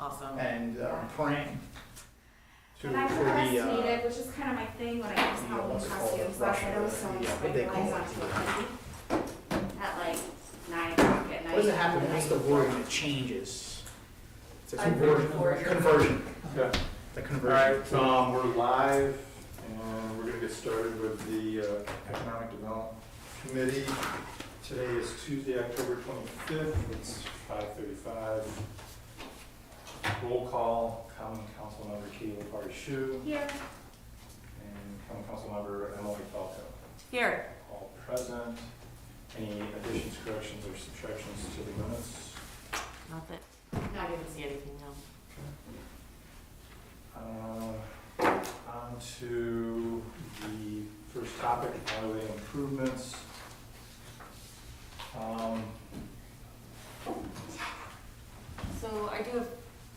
Awesome. and praying And I for procrastinated, which is kind of my thing when I use the, Halloween what's it called, costumes last night. I was Russia, selling what spider they call legs it. onto a party at like 9 o'clock at night. What does it happen, the what's night the before. word when it changes? It's a Conversion. Conversion, Okay. the All conversion. right, we're live, and we're gonna get started with the Economic Development Committee. Today is Tuesday, October 25th, it's 5:35. Roll call, Common Council Member Katie Lepard-Shu, Here. and Common Council Member Emily Falco. Here. All present. Any additions, corrections, or subtractions to the minutes? Not that, I didn't see anything, no. On to the first topic, highway improvements. So I do have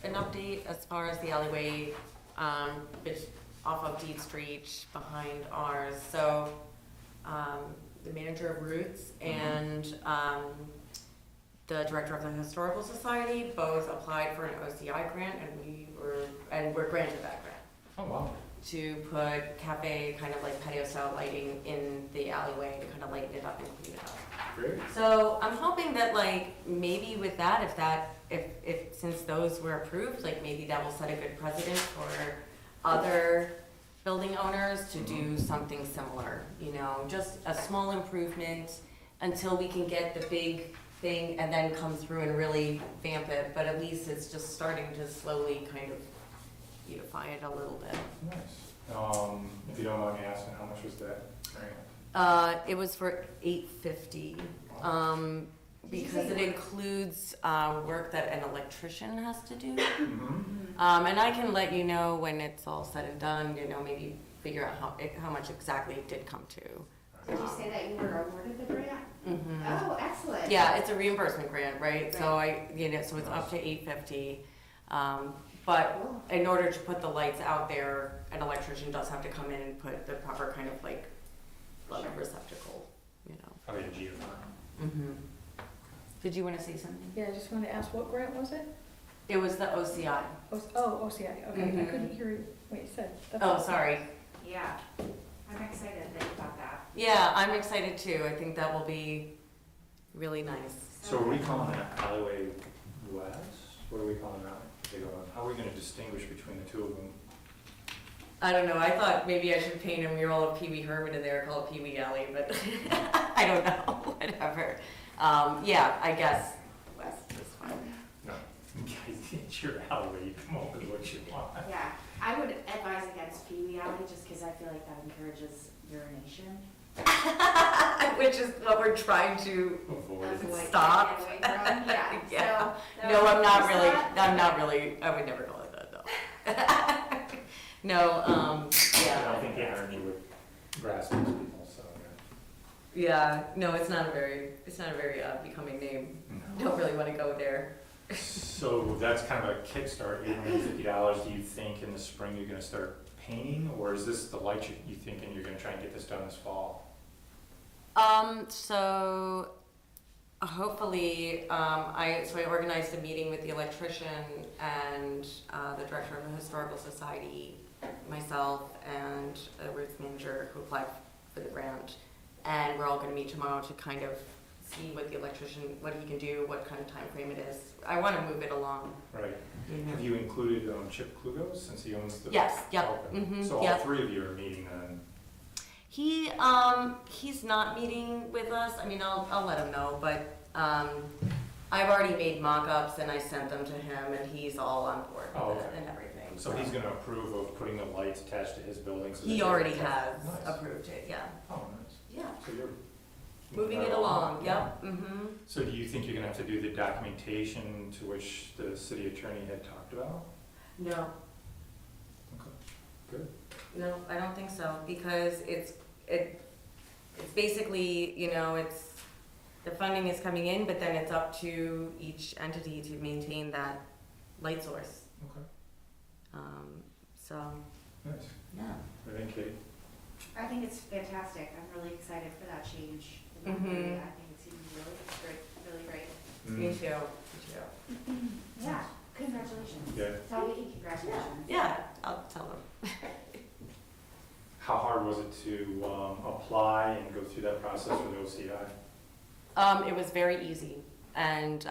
an update as far as the alleyway, it's off of Deed Street behind ours. So, the manager of Roots and, the director of the Historical Society both applied for an OCI grant, and we're granted that grant Oh, wow. to put cafe, kind of like patio style lighting in the alleyway to kind of lighten it up and clean it up. Great. So I'm hoping that like maybe with that, if since those were approved, like maybe that will set a good precedent for other building owners to do something similar, you know, just a small improvement until we can get the big thing and then come through and really vamp it, but at least it's just starting to slowly kind of beautify it a little bit. Nice. If you don't mind me asking, how much was that grant? It was for $850, because it includes, work that an electrician has to do. Mm-hmm. And I can let you know when it's all said and done, you know, maybe figure out how much exactly it did come to. Did you say that you were awarded the grant? Mhm. Oh, excellent. Yeah, it's a reimbursement grant, right? So Right. so it's up to $850. But Cool. in order to put the lights out there, an electrician does have to come in and put the proper kind of like plug receptacle, you know. Probably a geothermal. Mm-hmm. Did you want to say something? Yeah, I just wanted to ask, what grant was it? It was the OCI. OCI, okay, I Mhm. couldn't hear what you said. That's Oh, all. sorry. Yeah, I'm excited that you got that. Yeah, I'm excited too. I think that will be really nice. So are we calling that alleyway west? What are we calling that? How are we gonna distinguish between the two of them? I don't know. I thought maybe I should paint a mural of Pee Wee Herman in there called Pee Wee Alley, but I don't know. Whatever. Yeah, I guess west is fine. No, it's your alleyway, you come up with what you want. Yeah, I would advise against Pee Wee Alley just because I feel like that encourages urination. Which is what we're trying to. Avoid. Avoid Stop. getting away from. Yeah. Yeah. So, No, I'm not there's really. that. I'm not really. I would never call it that though. No. I Yeah. don't think the irony with grass makes people, so, Yeah. No, it's not a very. It's not a very becoming name. yeah. Don't really want to go there. So that's kind of a kickstart, $850. Do you think in the spring you're gonna start painting, or is this the light you thinking you're gonna try and get this done this fall? So hopefully, I organized a meeting with the electrician and the director of the Historical Society, myself, and a Roots manager who applied for the grant. And we're all gonna meet tomorrow to kind of see what the electrician, what he can do, what kind of time frame it is. I wanna move it along. Right. Have you included Chip Klugos, since he owns the? Yes, yep, Okay. mhm, So all yep. three of you are meeting then? He's not meeting with us. I mean, I'll let him know, but, I've already made mock-ups and I sent them to him and he's all on board Oh, with it okay. and everything. So he's gonna approve of putting the lights attached to his building? So that He they're- already has Nice. approved it, yeah. Oh, nice. Yeah, So you're. moving it along, yep, mm-hmm. So do you think you're gonna have to do the documentation to which the city attorney had talked about? No, Okay, good. no, I don't think so, because it's basically, you know, the funding is coming in, but then it's up to each entity to maintain that light source. Okay, So, nice. yeah. I think Kate. I think it's fantastic. I'm really excited for that change. in that Mhm. area. I think it's even really great, really great. Me too, me too. Yeah, congratulations. congratulations. Yeah. Tell Vicky congratulations. Yeah, I'll tell them. How hard was it to apply and go through that process with OCI? It was very easy, and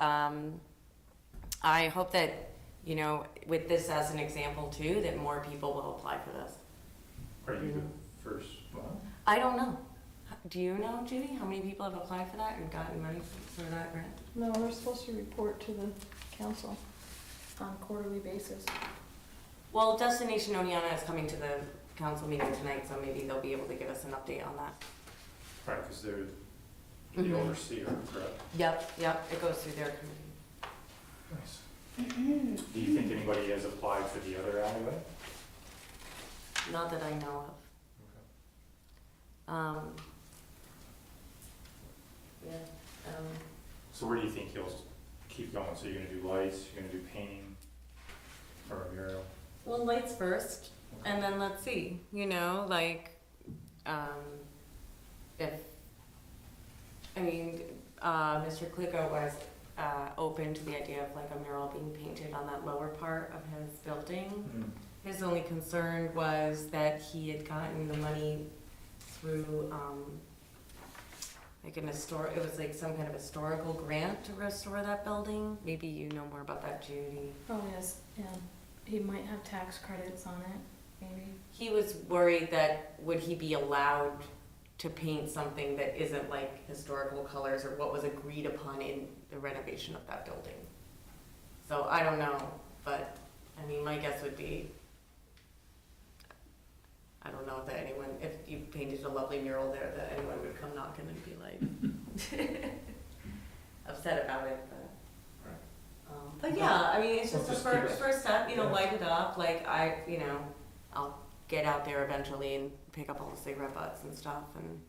I hope that, you know, with this as an example too, that more people will apply for this. Are you the first one? I don't know. Do you know, Judy, how many people have applied for that and gotten money for that grant? No, we're supposed to report to the council on a quarterly basis. Well, Destination Oneonta is coming to the council meeting tonight, so maybe they'll be able to give us an update on that. Right, because they're the Mhm. overseer, correct? Yep, it goes through their committee. Nice. Do you think anybody has applied for the other alleyway? Not that I know of. Yeah, So where do you think you'll keep going? So you're gonna do lights, you're gonna do painting, or a mural? well, lights first, and then let's see, you know, like, if, I mean, Mr. Kliko was, open to the idea of like a mural being painted on that lower part of his building. Mm. His only concern was that he had gotten the money through, like it was like some kind of historical grant to restore that building. Maybe you know more about that, Judy. Oh, yes, yeah. He might have tax credits on it, maybe. He was worried that would he be allowed to paint something that isn't like historical colors or what was agreed upon in the renovation of that building. So I don't know, but I mean, my guess would be, I don't know that anyone, if you painted a lovely mural there, that anyone would come knocking and be like upset about it, but yeah, I mean, it's Well, just a just keep us- first step, you know, yeah. light it up, like I'll get out there eventually and pick up all the cigarette butts and stuff, and,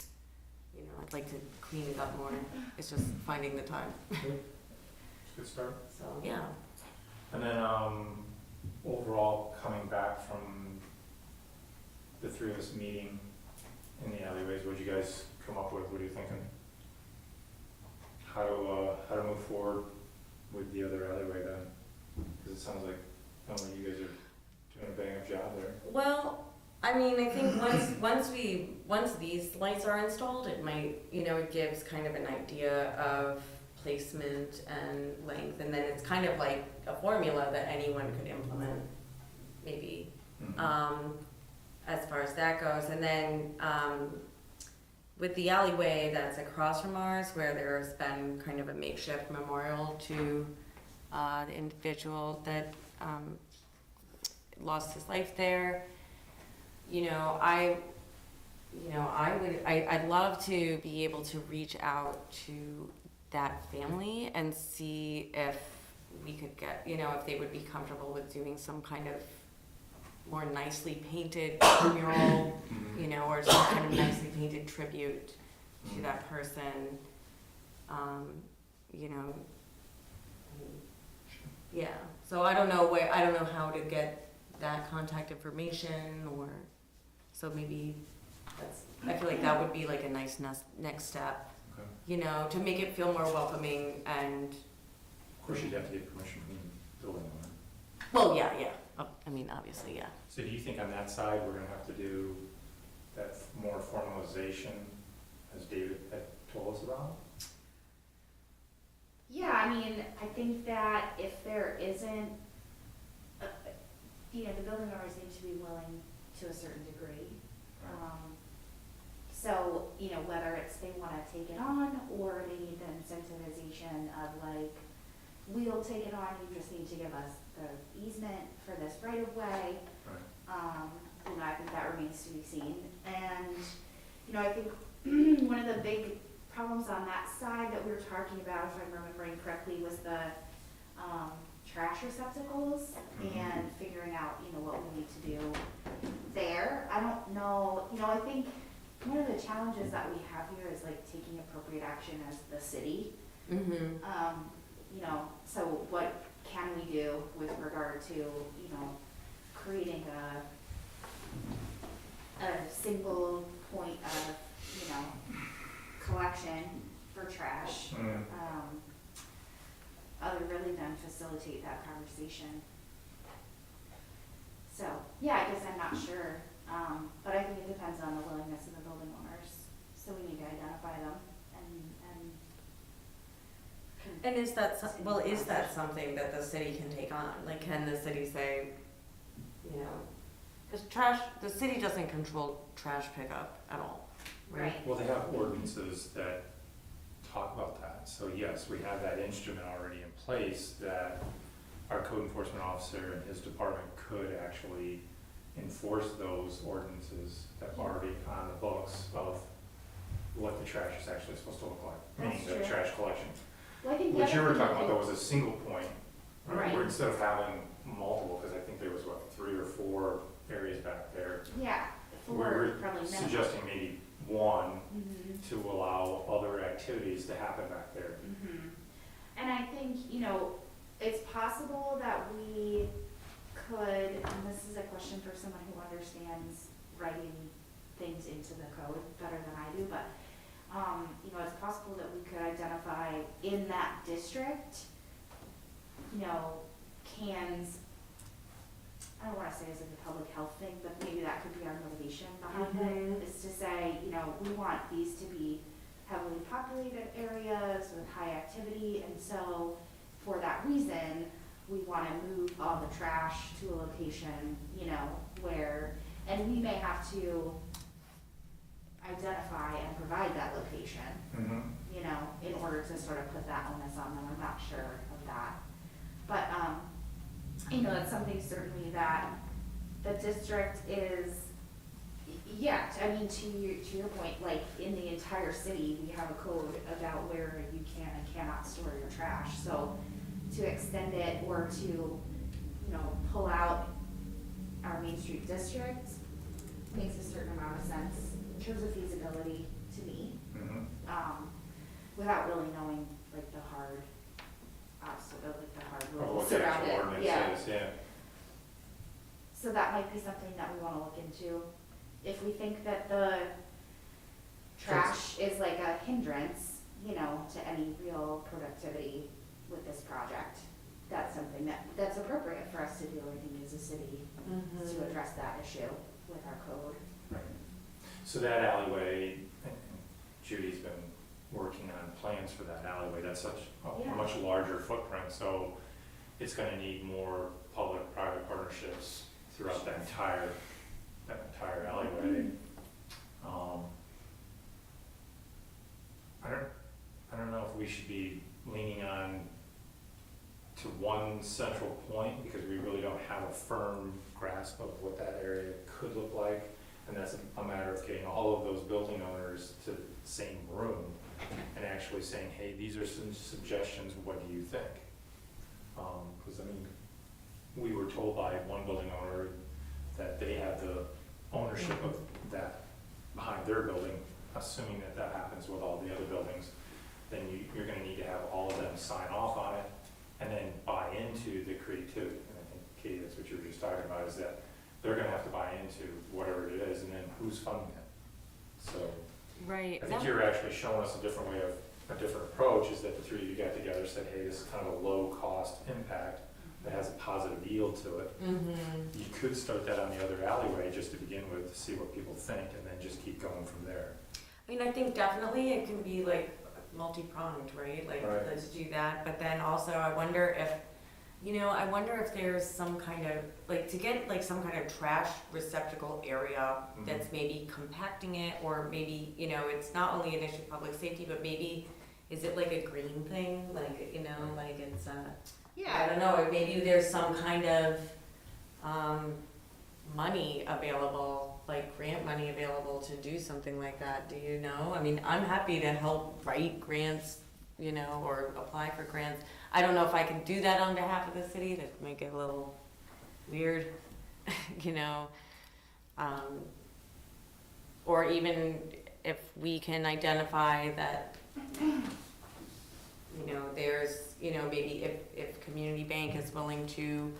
you know, I'd like to clean it up more, it's just finding the time, Good start. so, yeah. And then, overall, coming back from the three of us meeting in the alleyways, what'd you guys come up with? What are you thinking? How to move forward with the other alleyway then? Because it sounds like you guys are doing a bang up job there. Well, I mean, I think once these lights are installed, it might, you know, it gives kind of an idea of placement and length, and then it's kind of like a formula that anyone could implement, maybe, Mhm. as far as that goes. And then, with the alleyway that's across from ours, where there's been kind of a makeshift memorial to, the individual that, lost his life there, I'd love to be able to reach out to that family and see if we could get, if they would be comfortable with doing some kind of more nicely painted mural, or some kind of nicely painted tribute to that person, yeah, so I don't know how to get that contact information, or, so maybe I feel like that would be like a nice next step, Okay. to make it feel more welcoming and, Of course, you'd have to get permission from the building owner. well, yeah, I mean, obviously, yeah. So do you think on that side, we're gonna have to do that more formalization, as David had told us about? Yeah, I mean, I think that if there isn't, the building owners need to be willing to a certain degree. So, whether it's they wanna take it on, or they need the incentivization of like, we'll take it on, you just need to give us the easement for this right of way. Right. I think that remains to be seen. And, I think one of the big problems on that side that we were talking about, if I'm remembering correctly, was the trash receptacles and figuring out, what we need to do there. I don't know, I think one of the challenges that we have here is like taking appropriate action as the city. Mm-hmm. So what can we do with regard to, creating a single point of, collection for trash, other really than facilitate that conversation. So, yeah, I guess I'm not sure, but I think it depends on the willingness of the building owners, so we need to identify them and. And is that something that the city can take on? Like, can the city say, you know, because the city doesn't control trash pickup at all, right? Right. Well, they have ordinances that talk about that, so yes, we have that instrument already in place that our code enforcement officer and his department could actually enforce those ordinances that are already on the books of what the trash is actually supposed to look like, meaning That's the true. trash collection. Well, I think the What you other were thing talking I about though think- was a single point, Right. where instead of having multiple, because I think there was what, 3 or 4 areas back there. Yeah, We for were probably minimum. suggesting maybe 1 Mhm. to allow other activities to happen back there. Mhm. And I think, you know, it's possible that we could, and this is a question for someone who understands writing things into the code better than I do, but, you know, it's possible that we could identify in that district, you know, cans, I don't wanna say it's like a public health thing, but maybe that could be our motivation behind it, is to say, you know, we want these to be heavily populated areas with high activity, and so for that reason, we wanna move all the trash to a location, you know, where, and we may have to identify and provide that location, you know, in order to sort of put that onus on them, I'm not sure of that. But, you know, that's something certainly that the district is, yeah, I mean, to your point, like, in the entire city, we have a code about where you can and cannot store your trash, so to extend it or to, you know, pull out our Main Street district makes a certain amount of sense in terms of feasibility to me, without really knowing, like, the hard, like, the hard Of rules what the around actual it, ordinance yeah. is, yeah. So that might be something that we wanna look into. If we think that the trash is like a hindrance, you know, to any real productivity with this project, that's something that's appropriate for us to do, I think, as a city, to address that issue with our code. Right. So that alleyway, and Judy's been working on plans for that alleyway, that's such Yeah. a much larger footprint, so it's gonna need more public-private partnerships throughout that entire alleyway. I don't know if we should be leaning on to one central point, because we really don't have a firm grasp of what that area could look like. And that's a matter of getting all of those building owners to the same room and actually saying, hey, these are some suggestions, what do you think? Because, I mean, we were told by one building owner that they have the ownership of that behind their building, assuming that that happens with all the other buildings, then you're gonna need to have all of them sign off on it and then buy into the creativity. And I think, Katie, that's what you were just talking about, is that they're gonna have to buy into whatever it is, and then who's funding it? So, Right. I think you're actually showing us a different way of, a different approach, is that the 3 of you got together, said, hey, this is kind of a low-cost impact that has a positive yield to it. You could start that on the other alleyway just to begin with, to see what people think, and then just keep going from there. I mean, I think definitely it can be like multi-pronged, right? Like, Right. let's do that, but then also I wonder if, you know, I wonder if there's some kind of, like, to get like some kind of trash receptacle area that's maybe compacting it, or maybe, you know, it's not only an issue of public safety, but maybe, is it like a green thing? Like, you know, like it's I don't know, or maybe there's some kind of, money available, like grant money available to do something like that, do you know? I mean, I'm happy to help write grants, you know, or apply for grants. I don't know if I can do that on behalf of the city, that might get a little weird, you know? Or even if we can identify that, you know, there's, you know, maybe if Community Bank is willing to,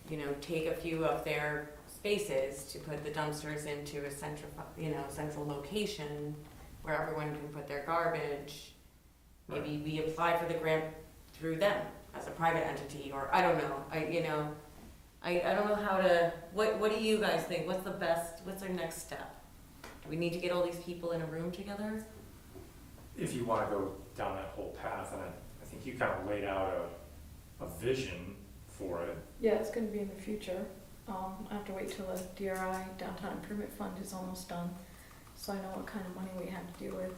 you know, take a few of their spaces to put the dumpsters into a central location where everyone can put their garbage, maybe we apply for the grant through them as a private entity, or I don't know, I don't know how to, what do you guys think? What's our next step? We need to get all these people in a room together? If you wanna go down that whole path, and I think you kind of laid out a vision for it. Yeah, it's gonna be in the future. I have to wait till the DRI, Downtown Improvement Fund, is almost done, so I know what kind of money we have to deal with.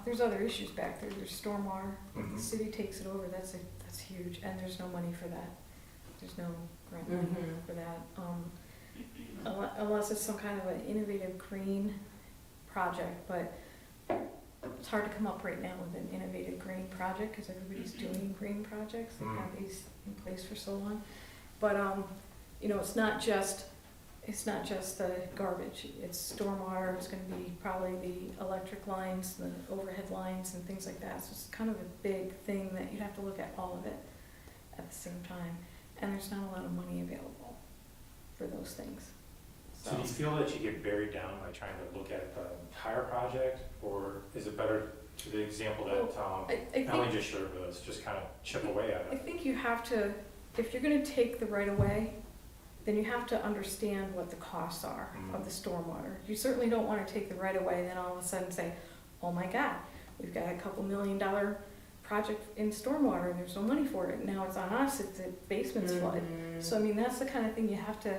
There's other issues back there. There's stormwater. If the city takes it over, that's huge, and there's no money for that. There's no grant money for that. Unless it's some kind of an innovative green project, but it's hard to come up right now with an innovative green project, because everybody's doing green projects, they've had these in place for so long. But, you know, it's not just the garbage, it's stormwater, it's gonna be probably the electric lines, the overhead lines and things like that. So it's kind of a big thing that you have to look at all of it at the same time. And there's not a lot of money available for those things. So do you feel that you get buried down by trying to look at the entire project, or is it better to the example that Ellie just showed with us, just kind of chip away at I it? think you have to, if you're gonna take the right of way, then you have to understand what the costs are of the stormwater. You certainly don't wanna take the right of way and then all of a sudden say, oh my God, we've got a couple $1 million project in stormwater and there's no money for it. Now it's on us if the basement's flooded. So I mean, that's the kind of thing you have to,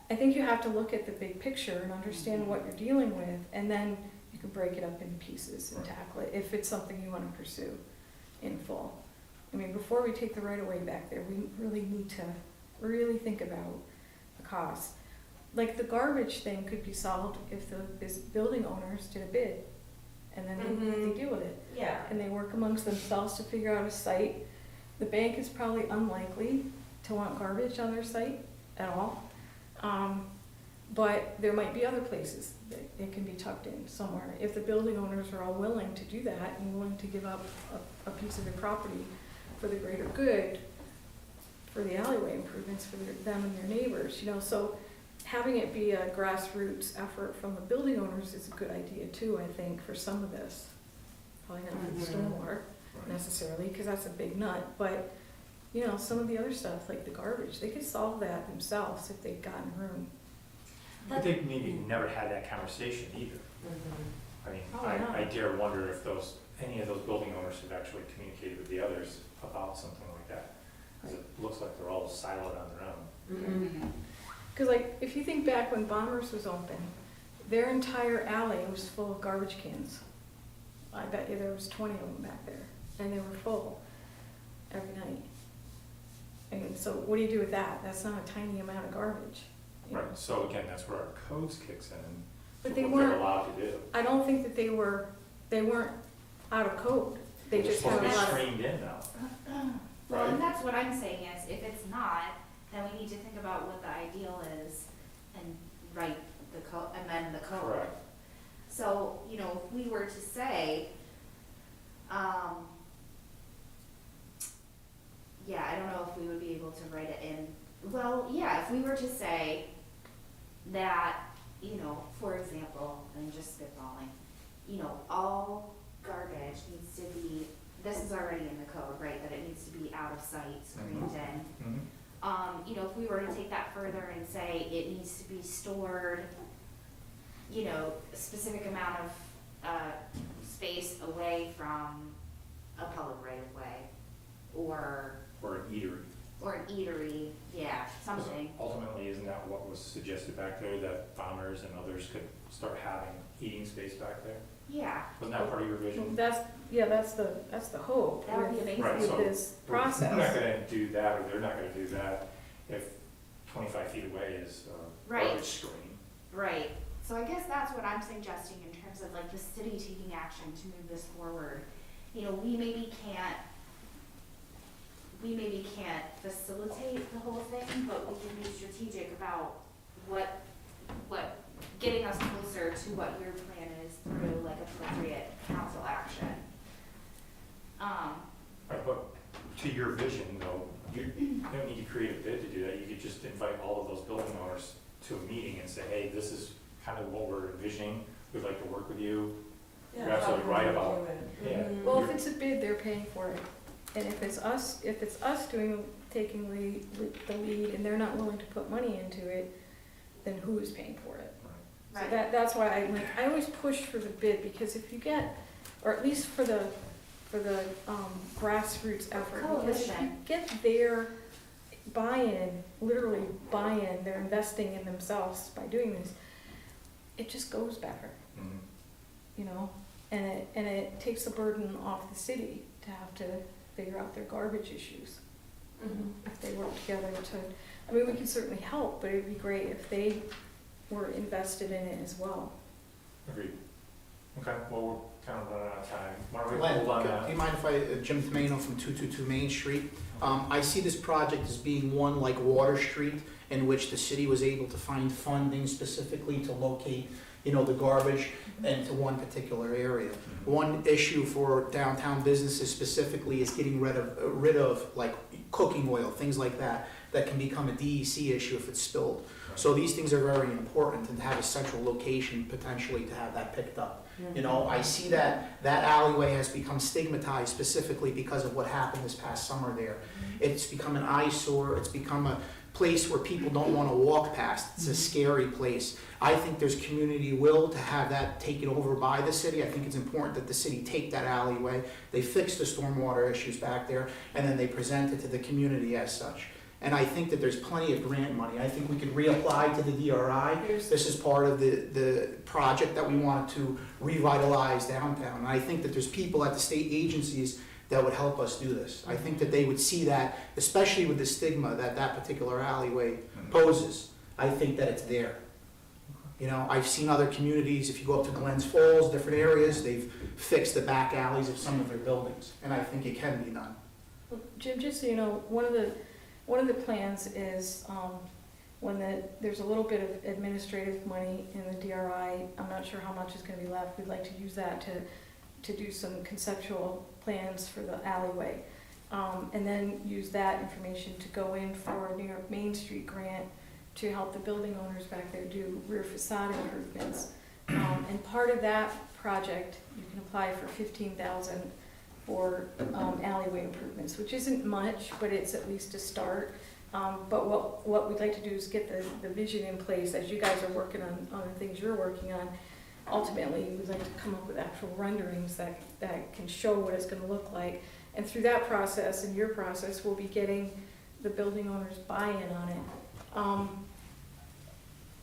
I think you have to look at the big picture and understand what you're dealing with, and then you can break it up into pieces and tackle it if it's something you wanna pursue in full. I mean, before we take the right of way back there, we really need to really think about the cost. Like the garbage thing could be solved if the building owners did a bid, and then they deal with it. Yeah. And they work amongst themselves to figure out a site. The bank is probably unlikely to want garbage on their site at all. But there might be other places that it can be tucked in somewhere. If the building owners are all willing to do that and willing to give up a piece of their property for the greater good, for the alleyway improvements for them and their neighbors, you know, so having it be a grassroots effort from the building owners is a good idea too, I think, for some of this. Probably not for the stormwater necessarily, because that's a big nut, but, you know, some of the other stuff, like the garbage, they could solve that themselves if they'd gotten room. But they maybe never had that conversation either. I mean, Probably not. I dare wonder if any of those building owners have actually communicated with the others about something like that. Because it looks like they're all siloed on their own. Because like, if you think back when Bombers was open, their entire alley was full of garbage cans. I bet you there was 20 of them back there, and they were full every night. I mean, so what do you do with that? That's not a tiny amount of garbage. you know? Right, so again, that's where our codes kicks in, But for they what they're weren't, allowed to do. I don't think that they weren't out of code. They They're just supposed had to a be lot of, screened in now. Well, Right. and that's what I'm saying is, if it's not, then we need to think about what the ideal is and write the code, amend the code. Correct. So, you know, if we were to say, yeah, I don't know if we would be able to write it in, well, yeah, if we were to say that, you know, for example, I'm just spitballing, you know, all garbage needs to be, this is already in the code, right, that it needs to be out of sight, screened in. You know, if we were to take that further and say it needs to be stored, you know, a specific amount of, space away from a public right of way, or Or an eatery. an eatery, yeah, something. Ultimately, isn't that what was suggested back there, that farmers and others could start having eating space back there? Yeah, Wasn't that part of your vision? that's the hope That would be amazing. Right, with so this We're not process. gonna do that, or they're not gonna do that, if 25 feet away is a Right. garbage screen. right. So I guess that's what I'm suggesting in terms of like the city taking action to move this forward. You know, we maybe can't facilitate the whole thing, but we can be strategic about what getting us closer to what your plan is through like appropriate council action. Right, but to your vision though, you don't need to create a bid to do that, you could just invite all of those building owners to a meeting and say, hey, this is kind of what we're envisioning, we'd like to work with you. You're absolutely right about, yeah. Well, if it's a bid, they're paying for it. And if it's us doing, taking the lead and they're not willing to put money into it, then who is paying for it? So Right. that's why I always push for the bid, because if you get, or at least for the grassroots effort, because if you Coalition. get their buy-in, literally buy-in, they're investing in themselves by doing this, it just goes better, Mhm. you know? And it takes the burden off the city to have to figure out their garbage issues. If they work together to, I mean, we can certainly help, but it'd be great if they were invested in it as well. Agreed. Okay, well, we're kind of running out of time. Why don't we Glenn, hold on do that? you mind if Jim Tomano from 222 Main Street. I see this project as being one like Water Street, in which the city was able to find funding specifically to locate, the garbage into one particular area. One issue for downtown businesses specifically is getting rid of like cooking oil, things like that can become a DEC issue if it's spilled. So these things are very important, and to have a central location potentially to have that picked up. I see that alleyway has become stigmatized specifically because of what happened this past summer there. It's become an eyesore, it's become a place where people don't want to walk past. It's a scary place. I think there's community will to have that taken over by the city. I think it's important that the city take that alleyway, they fix the stormwater issues back there, and then they present it to the community as such. And I think that there's plenty of grant money. I think we could reapply to the DRI. This is part of the project that we want to revitalize downtown. And I think that there's people at the state agencies that would help us do this. I think that they would see that, especially with the stigma that particular alleyway poses. I think that it's there. I've seen other communities, if you go up to Glens Falls, different areas, they've fixed the back alleys of some of their buildings. And I think it can be done. Jim, just so you know, one of the plans is, when there's a little bit of administrative money in the DRI, I'm not sure how much is gonna be left, we'd like to use that to do some conceptual plans for the alleyway. And then use that information to go in for a New York Main Street grant to help the building owners back there do rear facade improvements. And part of that project, you can apply for $15,000 for alleyway improvements, which isn't much, but it's at least a start. But what we'd like to do is get the vision in place as you guys are working on the things you're working on. Ultimately, we'd like to come up with actual renderings that can show what it's gonna look like. And through that process and your process, we'll be getting the building owners buy-in on it.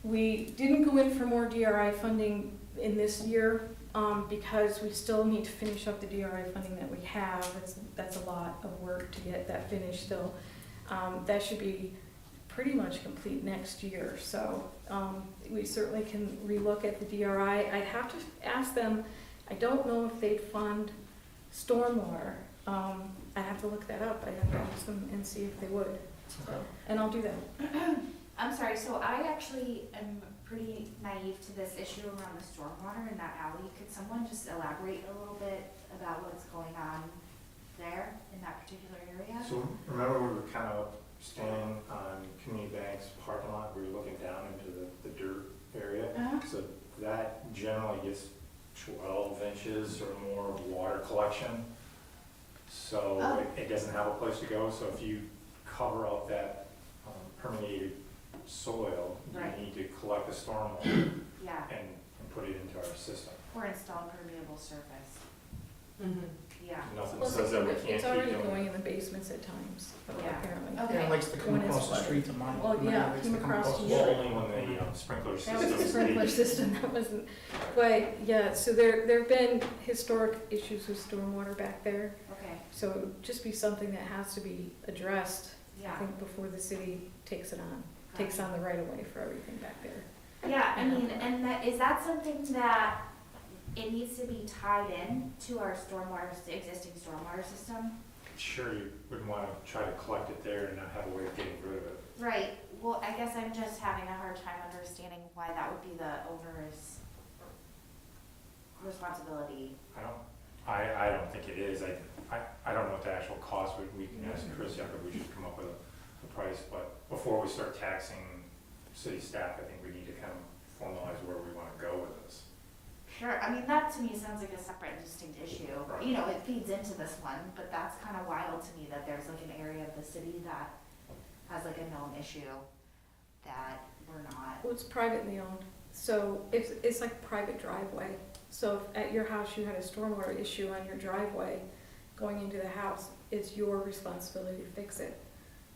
We didn't go in for more DRI funding in this year, because we still need to finish up the DRI funding that we have. That's a lot of work to get that finished still. That should be pretty much complete next year, so we certainly can relook at the DRI. I'd have to ask them, I don't know if they'd fund stormwater. I'd have to look that up. I'd have to ask them and see if they would, so, and I'll do that. I'm sorry, so I actually am pretty naive to this issue around the stormwater in that alley. Could someone just elaborate a little bit about what's going on there in that particular area? So remember we were kind of standing on Community Bank's parking lot, we were looking down into the dirt area. So that generally gets 12 inches or more of water collection. So Oh. it doesn't have a place to go, so if you cover up that permeated soil, Right. you need to collect the stormwater Yeah, and put it into our system. or install permeable surface, yeah. Nothing Plus, says that we it's can't keep already doing going it. in the basements at times, Yeah. apparently. Okay. Yeah, it likes to come When it's across the flooded. street to mine. Well, yeah, Likes to came come across the the Well, street. only when the sprinkler That system was the is sprinkler needed. system, that wasn't, but, yeah, so there've been historic issues with stormwater back there, Okay, so it would just be something that has to be addressed, I yeah. think, before the city takes on the right of way for everything back there. Yeah, I mean, and is that something that it needs to be tied in to our existing stormwater system? Sure, you wouldn't want to try to collect it there and not have a way of getting rid of it. Right, well, I guess I'm just having a hard time understanding why that would be the owner's responsibility. I don't think it is. I don't know what the actual cost would, we can ask Chris after we just come up with a price, but before we start taxing city staff, I think we need to kind of formalize where we want to go with this. Sure, I mean, that to me sounds like a separate and distinct issue. Right. You know, it feeds into this one, but that's kind of wild to me that there's like an area of the city that has like a known issue that we're not, Well, it's privately owned, so it's like private driveway. So if at your house you had a stormwater issue on your driveway going into the house, it's your responsibility to fix it,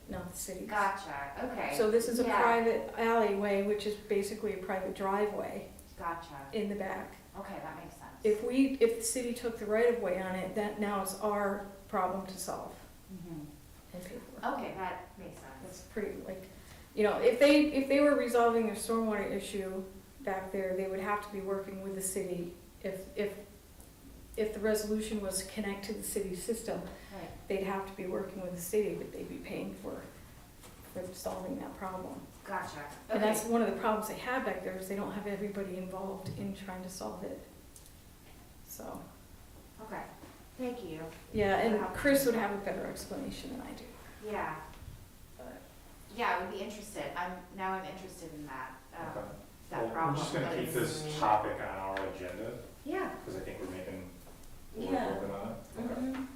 not the city's. gotcha, okay. So this is a Yeah. private alleyway, which is basically a private driveway Gotcha, in the back. okay, that makes sense. If the city took the right of way on it, that now it's our problem to solve Mhm. and pay for. Okay, that makes sense. That's pretty, like, you know, if they were resolving their stormwater issue back there, they would have to be working with the city. If the resolution was to connect to the city system, Right, they'd have to be working with the city, but they'd be paying for solving that problem. gotcha, And okay, that's one of the problems they have back there, is they don't have everybody involved in trying to solve it. So, okay, thank you, yeah, and Chris would have a better explanation than I do. yeah. But Yeah, I would be interested, now I'm interested in that, Okay. that Well, problem. we're just gonna but keep it's- this topic on our agenda, Yeah, because I think we're making, Yeah. we're working on it. Okay. Mhm.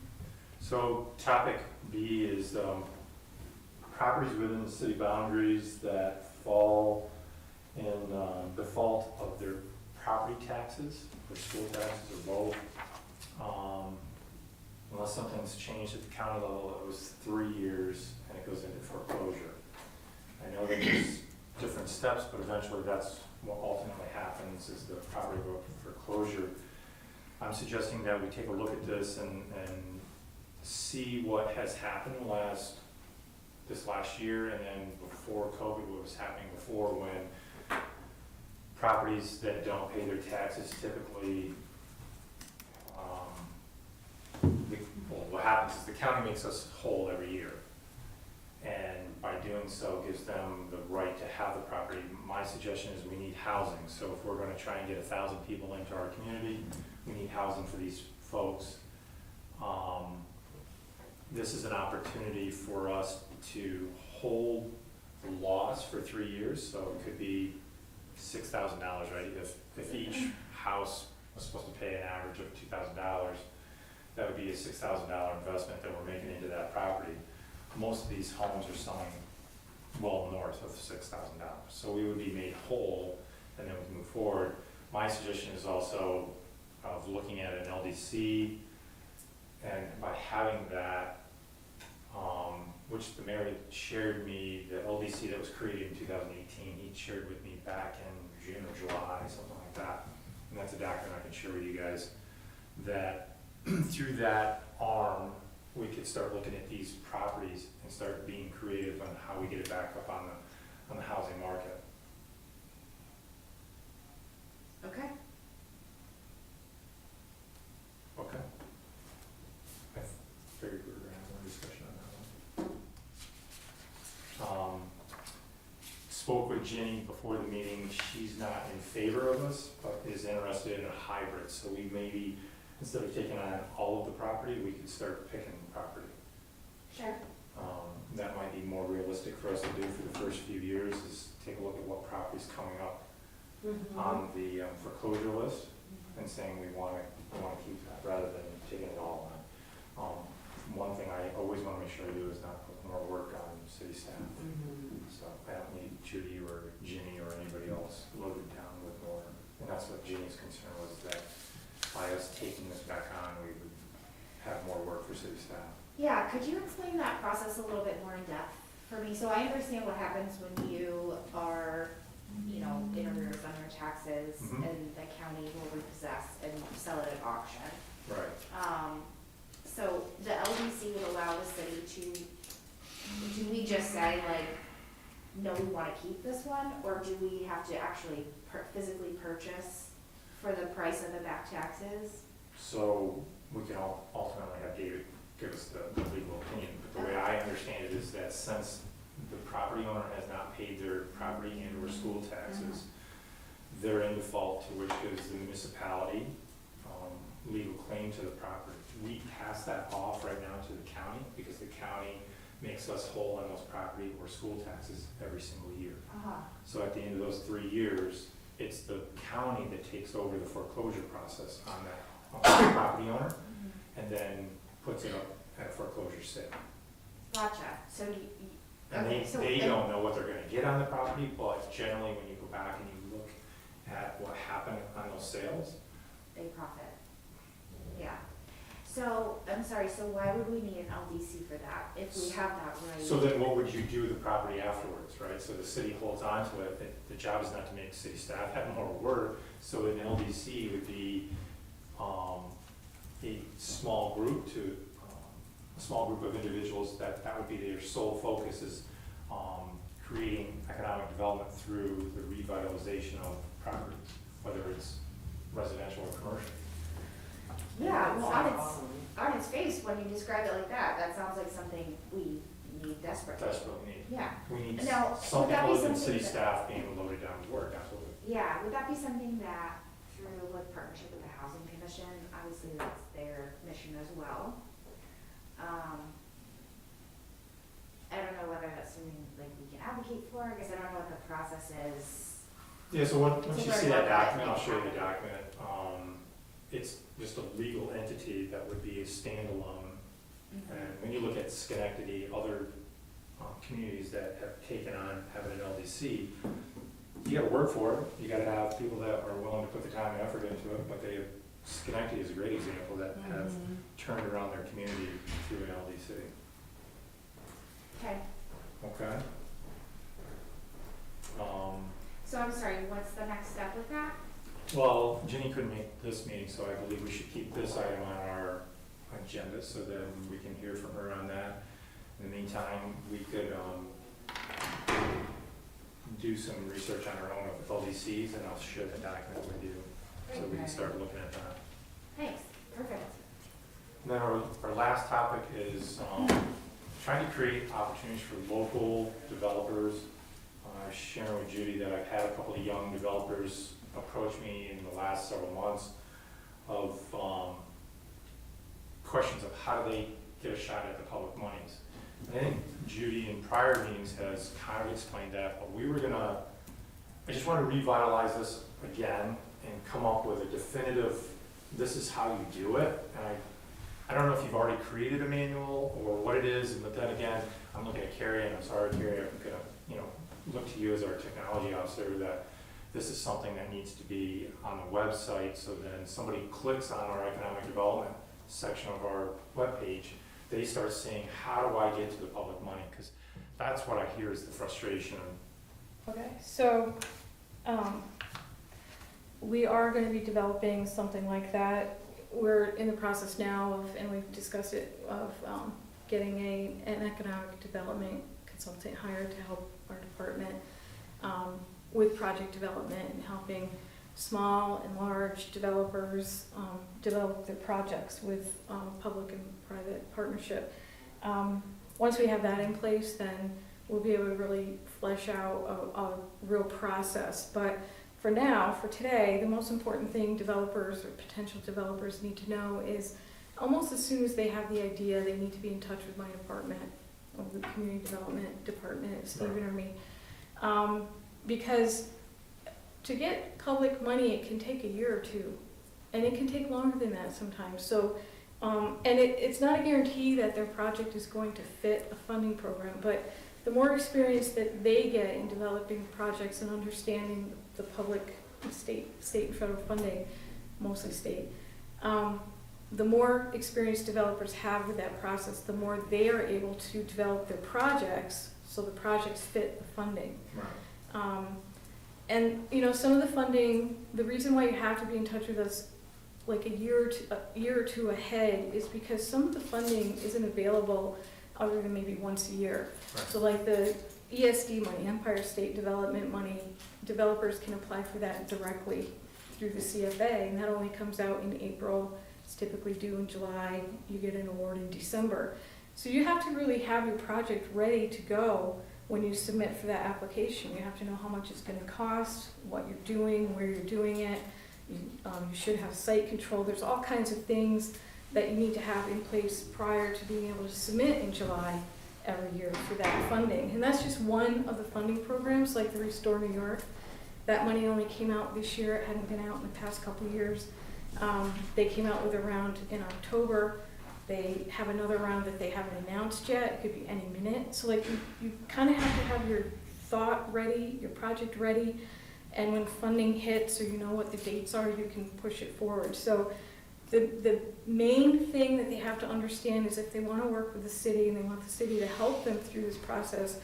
So topic B is properties within the city boundaries that fall in default of their property taxes, or school taxes, or both. Unless something's changed at the county level, it was 3 years and it goes into foreclosure. I know that there's different steps, but eventually that's what ultimately happens, is the property go to foreclosure. I'm suggesting that we take a look at this and see what has happened this last year, and then before COVID, what was happening before, when properties that don't pay their taxes typically, what happens is the county makes us whole every year. And by doing so, gives them the right to have the property. My suggestion is we need housing. So if we're gonna try and get 1,000 people into our community, we need housing for these folks. This is an opportunity for us to hold the loss for 3 years, so it could be $6,000, right? If each house was supposed to pay an average of $2,000, that would be a $6,000 investment that we're making into that property. Most of these homes are selling well north of $6,000. So we would be made whole, and then we can move forward. My suggestion is also of looking at an LDC, and by having that, which the mayor had shared me, the LDC that was created in 2018, he shared with me back in June or July, something like that. And that's a document I can share with you guys, that through that arm, we could start looking at these properties and start being creative on how we get it back up on the housing market. okay, Okay. I figured we were gonna have more discussion on that one. Spoke with Jenny before the meeting. She's not in favor of us, but is interested in a hybrid. So we maybe, instead of taking on all of the property, we could start picking property. sure, That might be more realistic for us to do for the first few years, is take a look at what property's coming up on the foreclosure list and saying we want to keep that rather than taking it all on. One thing I always want to make sure I do is not put more work on city staff. So I don't need Judy or Ginny or anybody else loaded down with more. And that's what Ginny's concern was, that by us taking this back on, we would have more work for city staff. yeah, could you explain that process a little bit more in depth for me? So I understand what happens when you are, you know, in arrears on your taxes, Mhm. and the county will repossess and sell it at auction. Right. So the LDC would allow the city to, do we just say like, no, we wanna keep this one, or do we have to actually physically purchase for the price of the back taxes? So we can ultimately have David give us the legal opinion, but the way I understand it is that since the property owner has not paid their property and or school taxes, they're in default, to which gives the municipality legal claim to the property. We pass that off right now to the county, because the county makes us whole on those property or school taxes every single year. Uh-huh, So at the end of those 3 years, it's the county that takes over the foreclosure process on that property owner, and then puts it up at a foreclosure sale. gotcha, so And Okay, so- they don't know what they're gonna get on the property, but generally, when you go back and you look at what happened on those sales, They profit. Yeah. So, I'm sorry, so why would we need an LDC for that, if we have that right? so then what would you do with the property afterwards, right? So the city holds on to it, the job is not to make city staff have more work, so an LDC would be, a small group a small group of individuals that would be their sole focus is, creating economic development through the revitalization of properties, whether it's residential or commercial. Yeah, well, on its face, when you describe it like that, that sounds like something we need desperately. Desperately need. Yeah, We need Now, would something that be other than something city that- staff being loaded down with work, absolutely. yeah, would that be something that through like partnership with the housing commission, obviously that's their mission as well. I don't know whether that's something like we can advocate for, I guess I don't know what the process is. Yeah, so once It's you a see very that well document, I'll show you the documented. document. It's just a legal entity that would be a standalone. And when you look at Schenectady, other communities that have taken on having an LDC, you gotta work for it, you gotta have people that are willing to put the time and effort into it, but Schenectady is a great example that have turned around their community through an LDC. Okay, Okay? so I'm sorry, what's the next step with that? Well, Ginny couldn't make this meeting, so I believe we should keep this item on our agenda, so then we can hear from her on that. In the meantime, we could, do some research on our own with LDCs, and I'll share the document with you, so we can start looking at that. Thanks, perfect. And then our last topic is, trying to create opportunities for local developers. I was sharing with Judy that I've had a couple of young developers approach me in the last several months of, questions of how do they get a shot at the public monies. And I think Judy in prior meetings has kind of explained that, but I just want to revitalize this again and come up with a definitive, this is how you do it. And I don't know if you've already created a manual or what it is, but then again, I'm looking at Carrie, and I'm sorry, Carrie, I'm gonna, look to you as our technology officer, that this is something that needs to be on the website, so then somebody clicks on our economic development section of our webpage, they start seeing, how do I get to the public money? Because that's what I hear is the frustration. Okay, so, we are gonna be developing something like that. We're in the process now of, and we've discussed it, of, getting an economic development consultant hired to help our department, with project development and helping small and large developers, develop their projects with, public and private partnership. Once we have that in place, then we'll be able to really flesh out a real process. But for now, for today, the most important thing developers or potential developers need to know is almost as soon as they have the idea, they need to be in touch with my department, or the community development department, Stephen or me. Because to get public money, it can take a year or two, and it can take longer than that sometimes. So, and it's not a guarantee that their project is going to fit a funding program, but the more experience that they get in developing projects and understanding the public, state and federal funding, mostly state, the more experienced developers have with that process, the more they are able to develop their projects so the projects fit the funding. Right. And some of the funding, the reason why you have to be in touch with us like a year or two ahead is because some of the funding isn't available other than maybe once a year. Right. So like the ESD money, Empire State Development money, developers can apply for that directly through the CFA, and that only comes out in April. It's typically due in July. You get an award in December. So you have to really have your project ready to go when you submit for that application. You have to know how much it's gonna cost, what you're doing, where you're doing it. You should have site control. There's all kinds of things that you need to have in place prior to being able to submit in July every year for that funding. And that's just one of the funding programs, like the Restore New York. That money only came out this year. It hadn't been out in the past couple of years. They came out with a round in October. They have another round that they haven't announced yet, it could be any minute. So like you kind of have to have your thought ready, your project ready, and when funding hits or you know what the dates are, you can push it forward. So the main thing that they have to understand is if they want to work with the city and they want the city to help them through this process,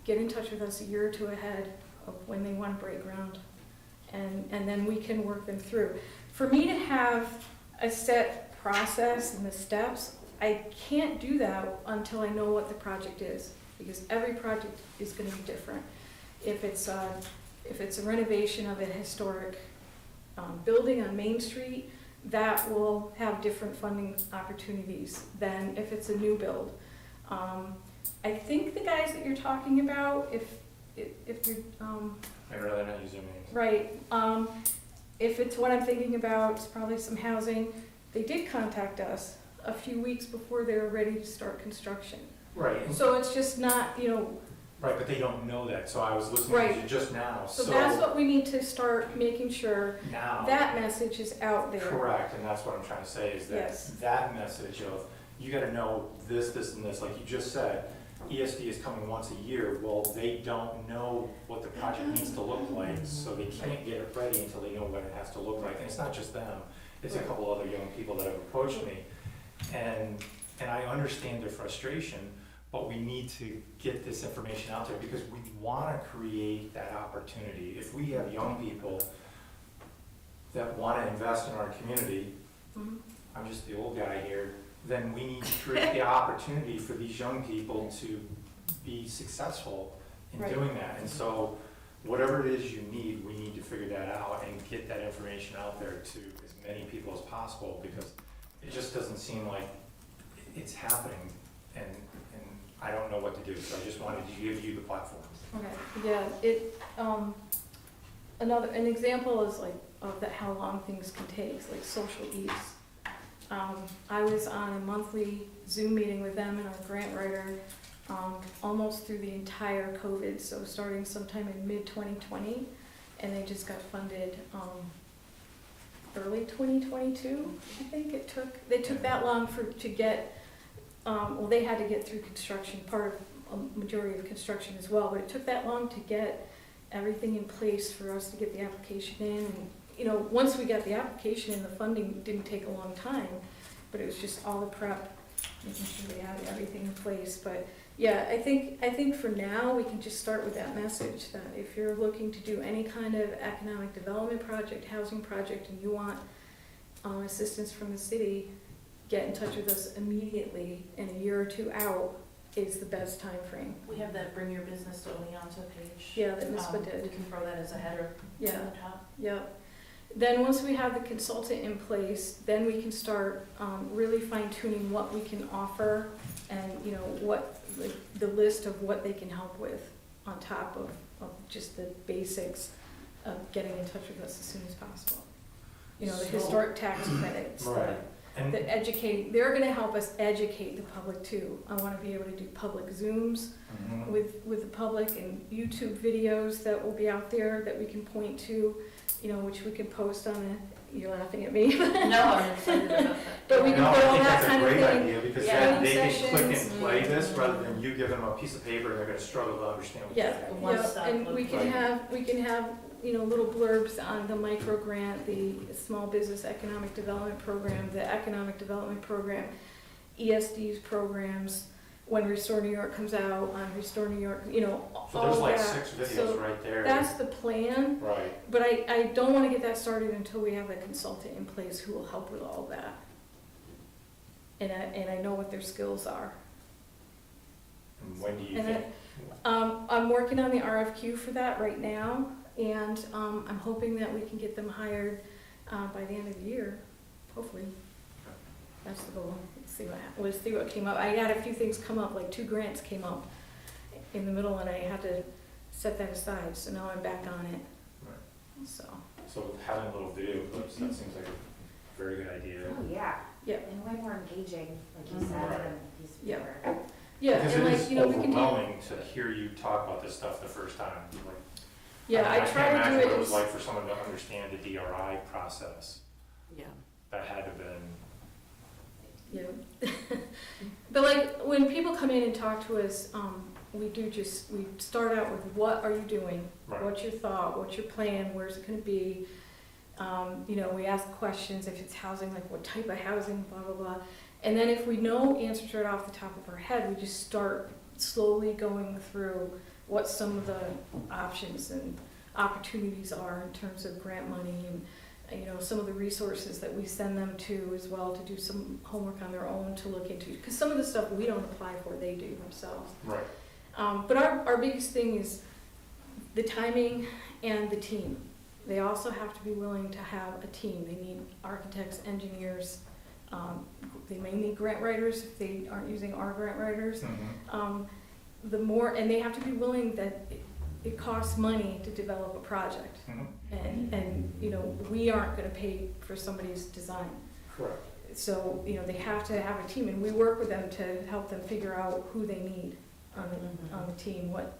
get in touch with us a year or two ahead of when they want to break ground. And then we can work them through. For me to have a set process and the steps, I can't do that until I know what the project is, because every project is gonna be different. If it's a renovation of a historic building on Main Street, that will have different funding opportunities than if it's a new build. I think the guys that you're talking about, if you're, I'd rather not use their names. right, if it's what I'm thinking about, it's probably some housing. They did contact us a few weeks before they were ready to start construction. Right, So it's just not, right, but they don't know that, so I was listening to Right. you just now, so that's what we need to start making sure now. that message is out there. Correct, and that's what I'm trying to say, is that Yes. that message of, you gotta know this, this, and this, like you just said, ESD is coming once a year, well, they don't know what the project needs to look like, so they can't get it ready until they know what it has to look like, and it's not just them, it's a Right. couple other young people that have approached me, and I understand their frustration, but we need to get this information out there, because we wanna create that opportunity. If we have young people that wanna invest in our community, Mhm. I'm just the old guy here, then we need to create the opportunity for these young people to be successful in Right. doing that. And so, whatever it is you need, we need to figure that out and get that information out there to as many people as possible, because it just doesn't seem like it's happening, and I don't know what to do, so I just wanted to give you the platform. Okay, yeah, an example is like, of that, how long things can take, is like Social Eats. I was on a monthly Zoom meeting with them and our grant writer, almost through the entire COVID, so starting sometime in mid-2020, and they just got funded, early 2022, I think it took. They took that long to get, well, they had to get through construction, part of a majority of construction as well, but it took that long to get everything in place for us to get the application in. And, once we got the application in, the funding didn't take a long time, but it was just all the prep, making sure they had everything in place. But yeah, I think for now, we can just start with that message, that if you're looking to do any kind of economic development project, housing project, and you want assistance from the city, get in touch with us immediately, and a year or two out is the best time frame. We have that Bring Your Business to Oneonta page. Yeah, that NISBA did. We can throw that as a header Yeah. on the top. Yep. Then once we have the consultant in place, then we can start really fine tuning what we can offer, and what the list of what they can help with on top of just the basics of getting in touch with us as soon as possible. The So- historic tax credits, Right. And they're gonna help us educate the public too. I wanna be able to do public Zooms Mhm. with the public, and YouTube videos that will be out there that we can point to, which we can post on you're laughing at me. No, I'm excited about that. But we can No, put all I think that that's a kind of great thing. idea, because Yeah. then they can click Sessions. and play this, rather than you giving them a piece of paper and they're gonna struggle to understand what Yeah, you're saying. One yeah, stop and we can Right. have, little blurbs on the micro grant, the Small Business Economic Development Program, the Economic Development Program, ESD's programs, when Restore New York comes out, on Restore New York, So all there's like that. 6 videos So right there. that's the plan, Right. but I don't wanna get that started until we have a consultant in place who will help with all that. And I know what their skills are. And when do you And think? I'm working on the RFQ for that right now, and I'm hoping that we can get them hired by the end of the year, hopefully. That's the goal. Let's see what came up. I had a few things come up, like 2 grants came up in the middle, and I had to set that aside, so now I'm back on it. Right. So, So having little video clips, that seems like a very good idea. Oh, yeah. Yeah. And way more engaging, like you said, Right. than a piece of Yeah. paper. yeah, Because and it like, is we can do, overwhelming to hear you talk about this stuff the first time. Like, yeah, I can't try to imagine do what it it was as, like for someone to understand the DRI process. Yeah. That had to have been, Yeah. But like, when people come in and talk to us, we start out with, what are you doing? Right. What's your thought? What's your plan? Where's it gonna be? You know, we ask questions, if it's housing, like what type of housing, blah, blah, blah. And then if we know answers right off the top of our head, we just start slowly going through what some of the options and opportunities are in terms of grant money and, you know, some of the resources that we send them to as well, to do some homework on their own to look into. Because some of the stuff we don't apply for, they do themselves. Right. But our biggest thing is the timing and the team. They also have to be willing to have a team. They need architects, engineers. They may need grant writers if they aren't using our grant writers. Mhm. And they have to be willing that it costs money to develop a project. Mhm. And, you know, we aren't gonna pay for somebody's design. Correct. So, you know, they have to have a team, and we work with them to help them figure out who they need on the team, what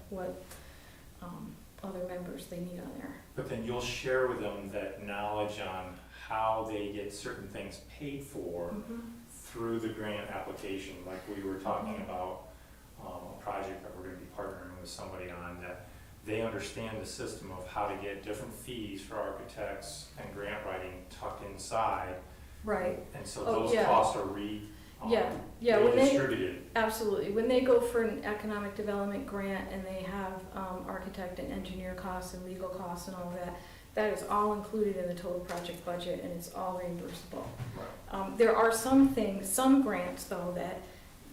other members they need on there. But then you'll share with them that knowledge on how they get certain things paid for through the grant application, like we were talking about, a project that we're gonna be partnering with somebody on, that they understand the system of how to get different fees for architects and grant writing tucked inside. Right, And so Oh, those yeah. costs are yeah, when they, redistributed. absolutely, when they go for an economic development grant and they have, architect and engineer costs and legal costs and all of that, that is all included in the total project budget, and it's all reimbursable. Right. There are some grants though, that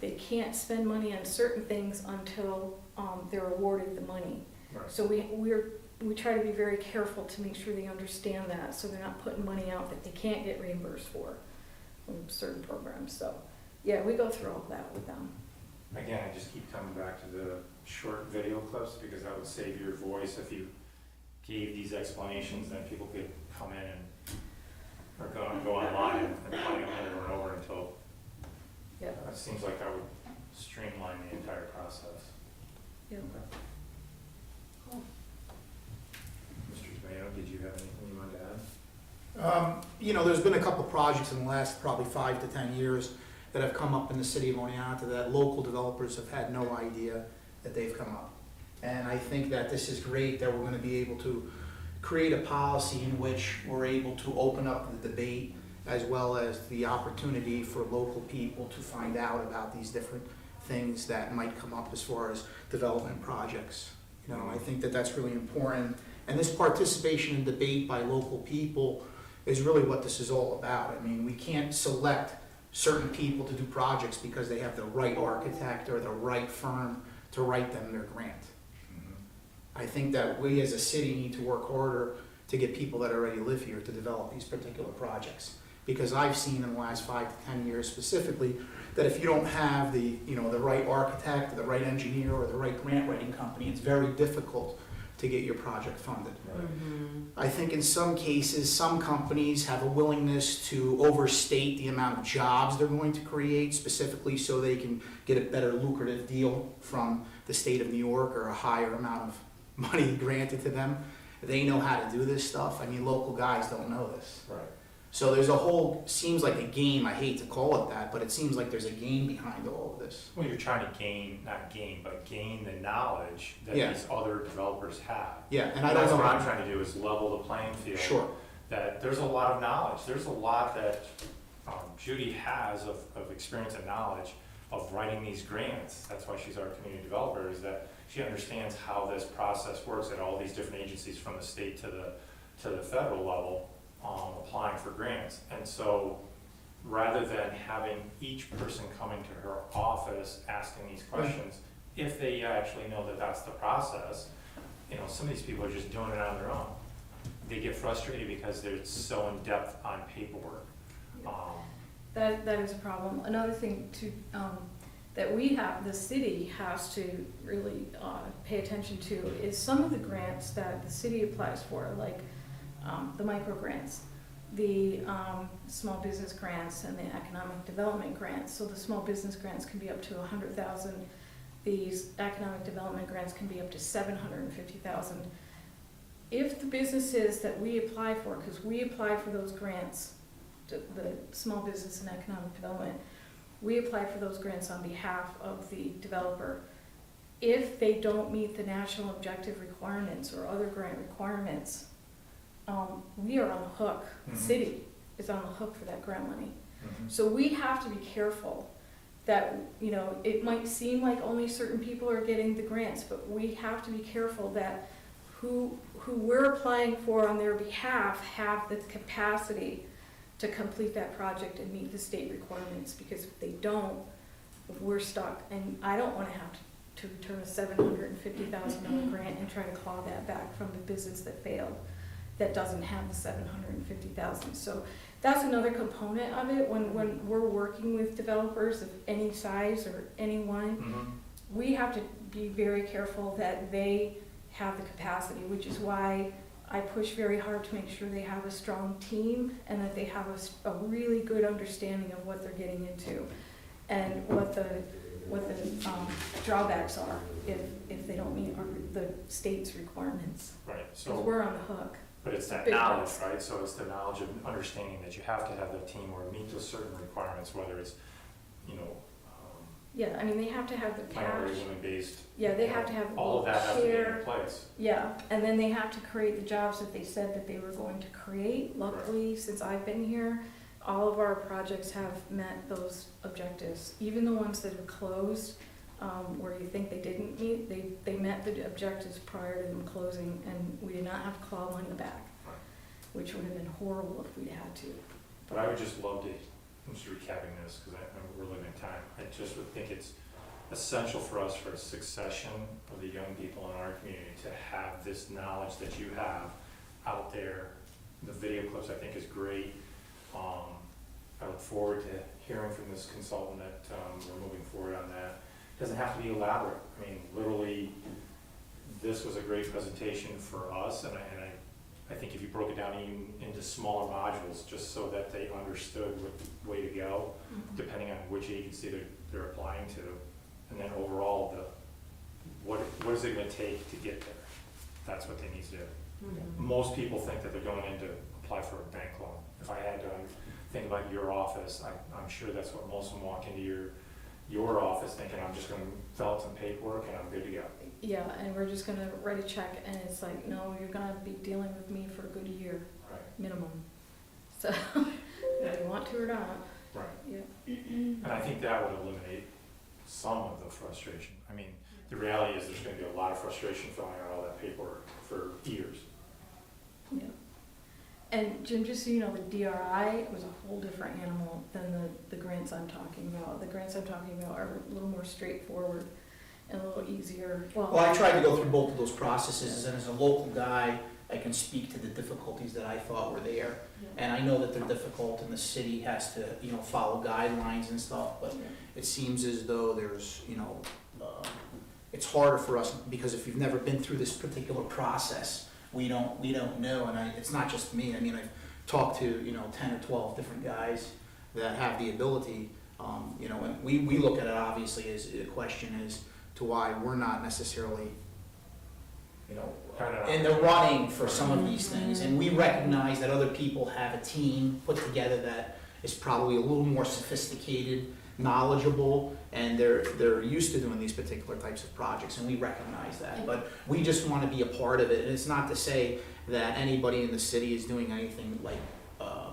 they can't spend money on certain things until, they're awarded the money. Right. So we try to be very careful to make sure they understand that, so they're not putting money out that they can't get reimbursed for from certain programs. So, yeah, we go through all that with them. Again, I just keep coming back to the short video clips, because that would save your voice if you gave these explanations, then people could come in and, or go online and play them over and over until, Yep. it seems like that would streamline the entire process. Yep. Mr. Tomato, did you have anything you wanted to add? You know, there's been a couple projects in the last probably 5 to 10 years that have come up in the city of Oneonta that local developers have had no idea that they've come up. And I think that this is great that we're gonna be able to create a policy in which we're able to open up the debate as well as the opportunity for local people to find out about these different things that might come up as far as development projects. You know, I think that that's really important. And this participation in debate by local people is really what this is all about. I mean, we can't select certain people to do projects because they have the right architect or the right firm to write them their grant. I think that we as a city need to work harder to get people that already live here to develop these particular projects. Because I've seen in the last 5 to 10 years specifically, that if you don't have the, you know, the right architect, the right engineer, or the right grant writing company, it's very difficult to get your project funded. I think in some cases, some companies have a willingness to overstate the amount of jobs they're going to create, specifically so they can get a better lucrative deal from the state of New York or a higher amount of money granted to them. They know how to do this stuff. I mean, local guys don't know this. Right. So there's a whole, seems like a game, I hate to call it that, but it seems like there's a game behind all of this. Well, you're trying to gain the knowledge that Yeah. these other developers have. Yeah, and I And don't that's know. what I'm trying to do, is level the playing field. Sure, That there's a lot of knowledge, there's a lot that Judy has of experience and knowledge of writing these grants. That's why she's our community developer, is that she understands how this process works at all these different agencies, from the state to the federal level, applying for grants. And so, rather than having each person coming to her office asking these questions, if they actually know that that's the process, you know, some of these people are just doing it on their own. They get frustrated because they're so in-depth on paperwork. That is a problem. Another thing to, that we have, the city has to really pay attention to is some of the grants that the city applies for, like the micro grants, the small business grants, and the economic development grants. So the small business grants can be up to $100,000. These economic development grants can be up to $750,000. If the businesses that we apply for, because we apply for those grants, the small business and economic development, we apply for those grants on behalf of the developer. If they don't meet the national objective requirements or other grant requirements, we are on the hook. The Mhm. city is on the hook for that grant money. Mhm. So we have to be careful that, you know, it might seem like only certain people are getting the grants, but we have to be careful that who we're applying for on their behalf have the capacity to complete that project and meet the state requirements, because if they don't, we're stuck. And I don't wanna have to return a $750,000 grant and try to claw that back from the business that failed, that doesn't have the $750,000. So that's another component of it, when we're working with developers of any size or anyone, Mhm. we have to be very careful that they have the capacity, which is why I push very hard to make sure they have a strong team and that they have a really good understanding of what they're getting into and what the drawbacks are if they don't meet the state's requirements. Right, Because so, we're on the hook. but it's that big knowledge, risk. right? So it's the knowledge of understanding that you have to have the team or meet those certain requirements, whether it's, you know, Yeah, I mean, they have to have the cash. minority women-based. Yeah, they have to have All of that has to be in care. place. Yeah, and then they have to create the jobs that they said that they were going to create. Luckily, since I've been here, all of our projects have met those objectives. Even the ones that are closed, where you think they didn't meet, they met the objectives prior to them closing, and we did not have to claw money back, Right. which would have been horrible if we'd had to. But I would just love to, I'm just recapping this, because we're limiting time. I just would think it's essential for us, for a succession of the young people in our community, to have this knowledge that you have out there. The video clips, I think, is great. I look forward to hearing from this consultant that, we're moving forward on that. Doesn't have to be elaborate. I mean, literally, this was a great presentation for us, and I think if you broke it down even into smaller modules, just so that they understood what way to go, depending on which agency they're applying to, and then overall, what is it gonna take to get there? That's what they need to do. Most people think that they're going in to apply for a bank loan. If I had to think about your office, I'm sure that's what most of them walk into your office thinking, I'm just gonna fill out some paperwork and I'm good to go. Yeah, and we're just gonna write a check, and it's like, no, you're gonna be dealing with me for a good year, Right, minimum. So, whether you want to or not, right. yeah. And I think that would eliminate some of the frustration. I mean, the reality is there's gonna be a lot of frustration filling out all that paperwork for years. Yeah. And Jim, just so you know, the DRI was a whole different animal than the grants I'm talking about. The grants I'm talking about are a little more straightforward and a little easier. Well, I tried to go through both of those processes, and as a local guy, I can speak to the difficulties that I thought were there. And I know that they're difficult, and the city has to, you know, follow guidelines and stuff, but it seems as though there's, you know, it's harder for us, because if you've never been through this particular process, we don't know, and it's not just me. I mean, I've talked to, you know, 10 or 12 different guys that have the ability, you know, and we look at it obviously as a question as to why we're not necessarily, you know, in the running for some of these things. And we recognize that other people have a team put together that is probably a little more sophisticated, knowledgeable, and they're used to doing these particular types of projects, and we recognize that. But we just want to be a part of it, and it's not to say that anybody in the city is doing anything like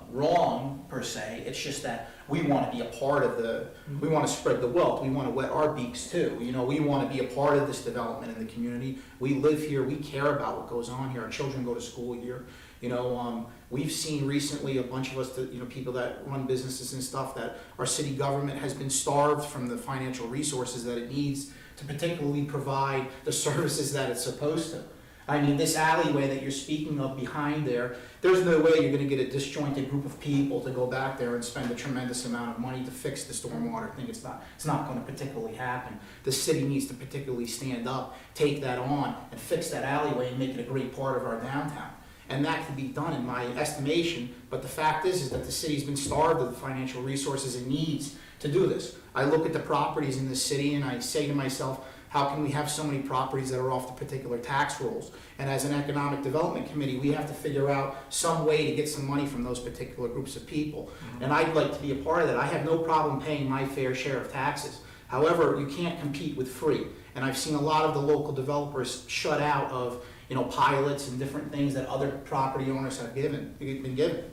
wrong per se. It's just that we want to be a part of we want to spread the wealth. We want to wet our beaks too. You know, we want to be a part of this development in the community. We live here. We care about what goes on here. Our children go to school here. You know, we've seen recently a bunch of us, you know, people that run businesses and stuff, that our city government has been starved from the financial resources that it needs to particularly provide the services that it's supposed to. I mean, this alleyway that you're speaking of behind there's no way you're gonna get a disjointed group of people to go back there and spend a tremendous amount of money to fix the stormwater thing. It's not gonna particularly happen. The city needs to particularly stand up, take that on, and fix that alleyway and make it a great part of our downtown. And that can be done in my estimation, but the fact is that the city's been starved of the financial resources it needs to do this. I look at the properties in the city and I say to myself, how can we have so many properties that are off the particular tax rolls? And as an economic development committee, we have to figure out some way to get some money from those particular groups of people. And I'd like to be a part of that. I have no problem paying my fair share of taxes. However, you can't compete with free. And I've seen a lot of the local developers shut out of, pilots and different things that other property owners have been given.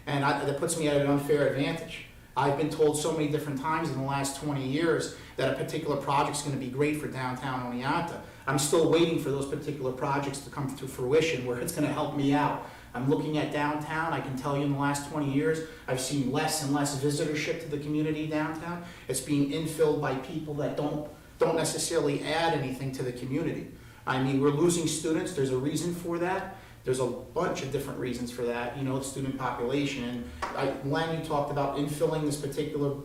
And that puts me at an unfair advantage. I've been told so many different times in the last 20 years that a particular project's gonna be great for downtown Oneonta. I'm still waiting for those particular projects to come to fruition where it's gonna help me out. I'm looking at downtown. I can tell you in the last 20 years, I've seen less and less visitorship to the community downtown. It's being infilled by people that don't necessarily add anything to the community. I mean, we're losing students. There's a reason for that. There's a bunch of different reasons for that, the student population. And Len, you talked about infilling this particular,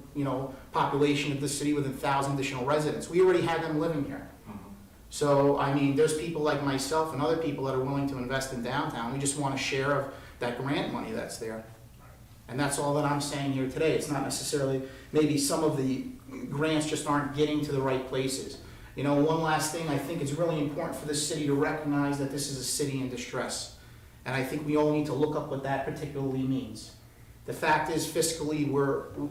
population of the city with 1,000 additional residents. We already had them living here. So, I mean, there's people like myself and other people that are willing to invest in downtown. We just want a share of that grant money that's there. And that's all that I'm saying here today. It's not necessarily, maybe some of the grants just aren't getting to the right places. One last thing, I think it's really important for this city to recognize that this is a city in distress. And I think we all need to look up what that particularly means. The fact is fiscally,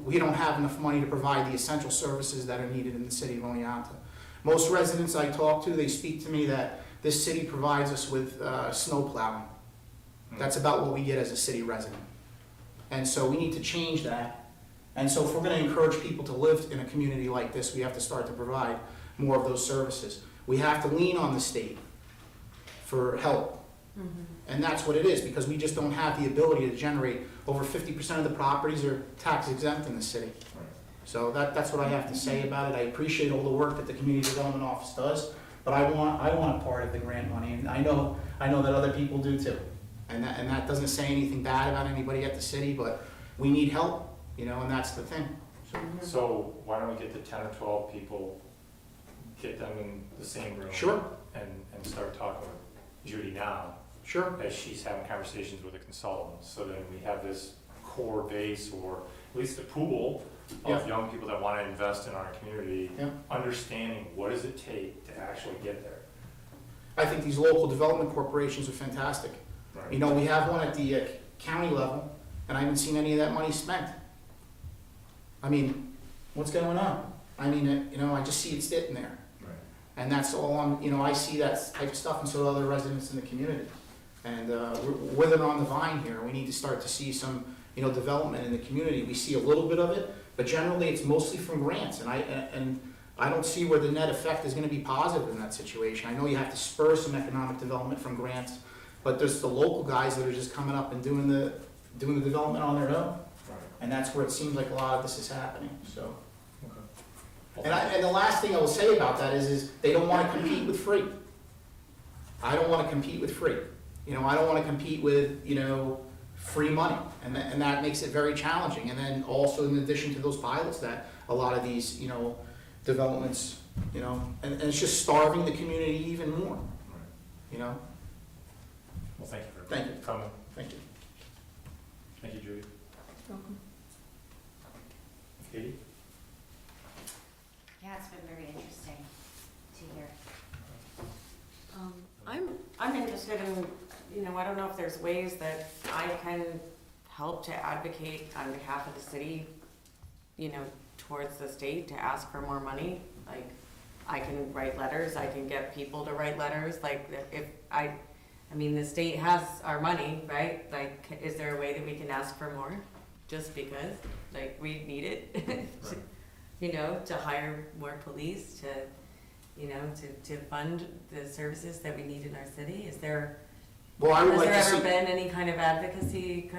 we don't have enough money to provide the essential services that are needed in the city of Oneonta. Most residents I talk to, they speak to me that this city provides us with snow plowing. That's about what we get as a city resident. And so we need to change that. And so if we're going to encourage people to live in a community like this, we have to start to provide more of those services. We have to lean on the state for help. And that's what it is, because we just don't have the ability to generate. Over 50% of the properties are tax exempt in the city. So that's what I have to say about it. I appreciate all the work that the Community Development Office does, but I want a part of the grant money, and I know that other people do too. And that doesn't say anything bad about anybody at the city, but we need help, and that's the thing. So why don't we get the 10 or 12 people, get them in the same room? Sure. And start talking with Judy now, Sure. as she's having conversations with the consultants, so then we have this core base, or at least a pool of Yeah. young people that want to invest in our community, Yeah. understanding what does it take to actually get there. I think these local development corporations are fantastic. Right. We have one at the county level, and I haven't seen any of that money spent. I mean, what's going on? I mean, I just see it sitting there. Right. And that's all I see that type of stuff, and so do other residents in the community. And we're withering on the vine here. We need to start to see some, development in the community. We see a little bit of it, but generally it's mostly from grants. And I don't see where the net effect is gonna be positive in that situation. I know you have to spur some economic development from grants, but there's the local guys that are just coming up and doing the development on their own. Right. And that's where it seems like a lot of this is happening, so. Okay. And the last thing I will say about that is they don't wanna compete with free. I don't wanna compete with free. I don't wanna compete with, free money, and that makes it very challenging. And then also in addition to those pilots that a lot of these, developments, and it's just starving the community even more, Well, thank you for Thank you. coming. Thank you. Thank you, Judy. Welcome. Katie? Yeah, it's been very interesting to hear. I'm interested in, I don't know if there's ways that I can help to advocate on behalf of the city, towards the state to ask for more money. Like, I can write letters, I can get people to write letters, like, the state has our money, right? Like, is there a way that we can ask for more? Just because, like, we need it, to hire more police, to fund the services that we need in our city? Is there, Well, I would has like there to ever see, been any kind of advocacy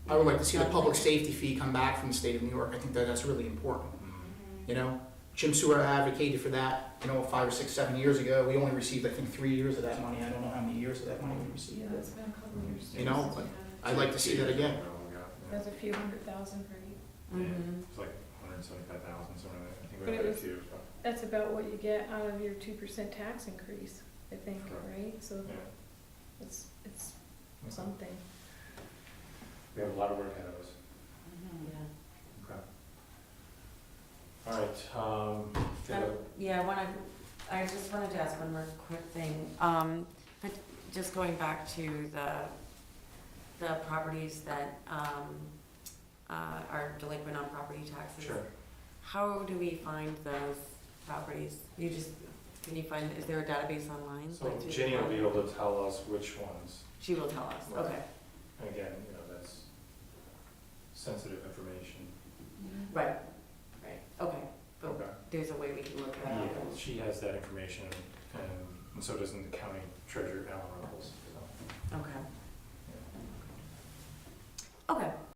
I would like to see the public safety fee come back from the state of New York. I think that's really important. Jim Sewer advocated for that, 5 or 6, 7 years ago. We only received, I think, 3 years of that money. I don't know how many years of that money we received. Yeah, it's been a couple of years. But I'd like to see that again. That's a few $100,000, right? Mhm. It's like 175,000, something like that. I think But we it had a was- few, but, That's about what you get out of your 2% tax increase, I think, Correct. right? So yeah. it's Okay. something. We have a lot of work ahead of us. Yeah. Okay. All right, Yeah, I just wanted to ask one more quick thing. But just going back to the properties that, are delinquent on property taxes. Sure. How do we find those properties? Can you find, is there a database online? So like through the Ginny will be county? able to tell us which ones, She will tell us, Right. okay, and again, you know, that's sensitive information. right, okay. But Okay. there's a way we can look that Yeah, up. she has that information, and so doesn't the county treasurer